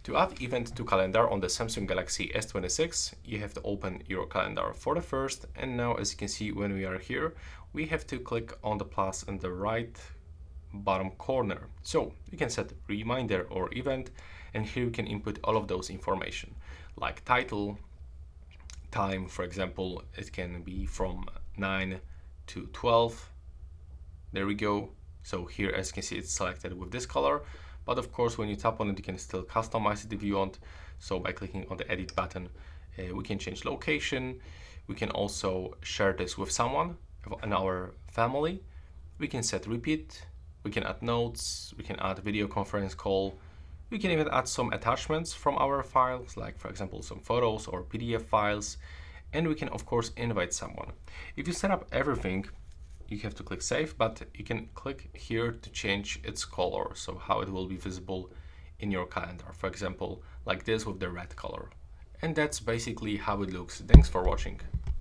To add event to calendar on the Samsung Galaxy S26, you have to open your calendar for the first, and now as you can see when we are here, we have to click on the plus in the right bottom corner. So you can set reminder or event, and here you can input all of those information like title, time, for example, it can be from 9 to 12. There we go. So here, as you can see, it's selected with this color, but of course, when you tap on it, you can still customize it if you want. So by clicking on the edit button, we can change location. We can also share this with someone in our family. We can set repeat. We can add notes. We can add video conference call. We can even add some attachments from our files, like for example, some photos or PDF files. And we can of course invite someone. If you set up everything, you have to click save, but you can click here to change its color, so how it will be visible in your calendar. For example, like this with the red color. And that's basically how it looks. Thanks for watching.